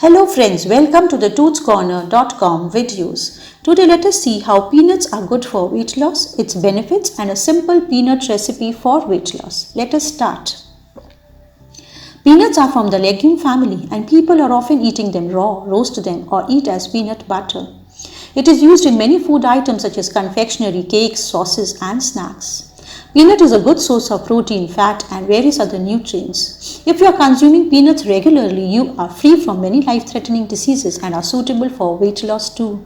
Hello friends, welcome to the toothscorner.com videos. Today let us see how peanuts are good for weight loss, its benefits and a simple peanut recipe for weight loss. Let us start. Peanuts are from the legume family and people are often eating them raw, roast them or eat as peanut butter. It is used in many food items such as confectionery, cakes, sauces and snacks. Peanut is a good source of protein, fat and various other nutrients. If you are consuming peanuts regularly, you are free from many life-threatening diseases and are suitable for weight loss too.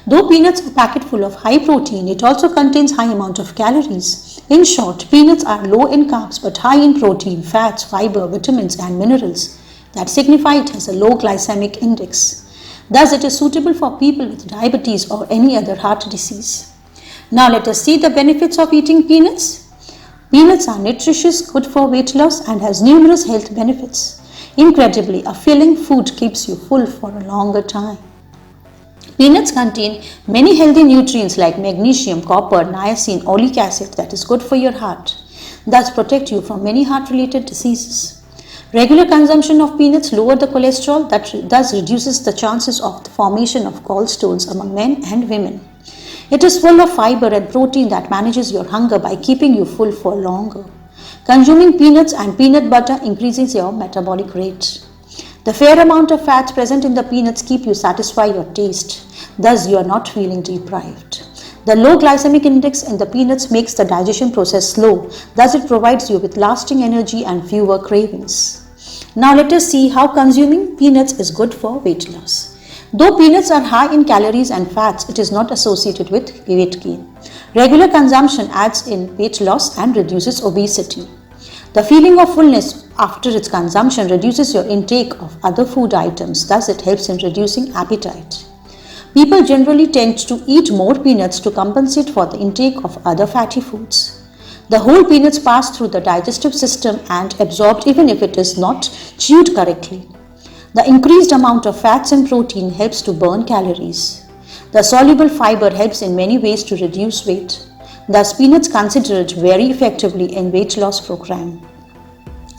Though peanuts are packed full of high protein, it also contains high amount of calories. In short, peanuts are low in carbs but high in protein, fats, fiber, vitamins and minerals that signify it has a low glycemic index. Thus, it is suitable for people with diabetes or any other heart disease. Now let us see the benefits of eating peanuts. Peanuts are nutritious, good for weight loss and has numerous health benefits. Incredibly, a filling food keeps you full for a longer time. Peanuts contain many healthy nutrients like magnesium, copper, niacin, oleic acid that is good for your heart, thus protect you from many heart-related diseases. Regular consumption of peanuts lower the cholesterol that thus reduces the chances of the formation of gallstones among men and women. It is full of fiber and protein that manages your hunger by keeping you full for longer. Consuming peanuts and peanut butter increases your metabolic rate. The fair amount of fats present in the peanuts keep you satisfy your taste, thus you are not feeling deprived. The low glycemic index in the peanuts makes the digestion process slow, thus it provides you with lasting energy and fewer cravings. Now let us see how consuming peanuts is good for weight loss. Though peanuts are high in calories and fats, it is not associated with weight gain. Regular consumption adds in weight loss and reduces obesity. The feeling of fullness after its consumption reduces your intake of other food items, thus it helps in reducing appetite. People generally tend to eat more peanuts to compensate for the intake of other fatty foods. The whole peanuts pass through the digestive system and absorbed even if it is not chewed correctly. The increased amount of fats and protein helps to burn calories. The soluble fiber helps in many ways to reduce weight. Thus, peanuts considered very effectively in weight loss program.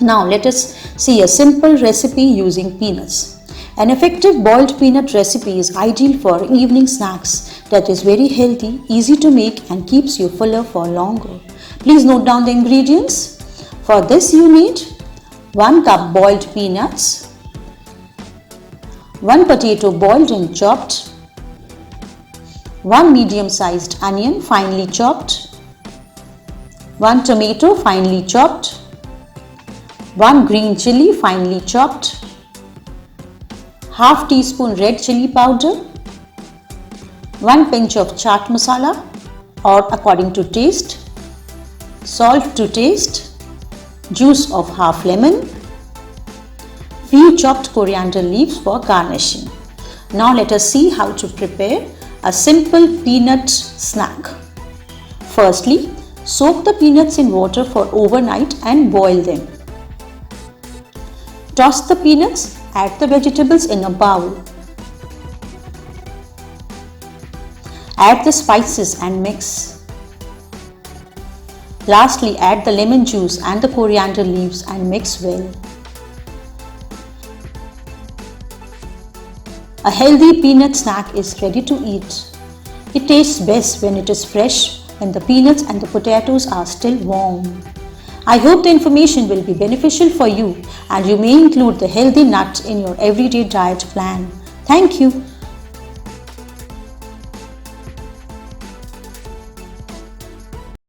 Now, let us see a simple recipe using peanuts. An effective boiled peanut recipe is ideal for evening snacks that is very healthy, easy to make and keeps you fuller for longer. Please note down the ingredients. For this, you need 1 cup boiled peanuts, 1 potato boiled and chopped, 1 medium-sized onion finely chopped, 1 tomato finely chopped, 1 green chili finely chopped, half teaspoon red chili powder, 1 pinch of chaat masala or according to taste, salt to taste, juice of half lemon, few chopped coriander leaves for garnishing. Now let us see how to prepare a simple peanut snack. Firstly, soak the peanuts in water for overnight and boil them. Toss the peanuts, add the vegetables in a bowl. Add the spices and mix. Lastly, add the lemon juice and the coriander leaves and mix well. A healthy peanut snack is ready to eat. It tastes best when it is fresh and the peanuts and the potatoes are still warm. I hope the information will be beneficial for you and you may include the healthy nut in your everyday diet plan. Thank you.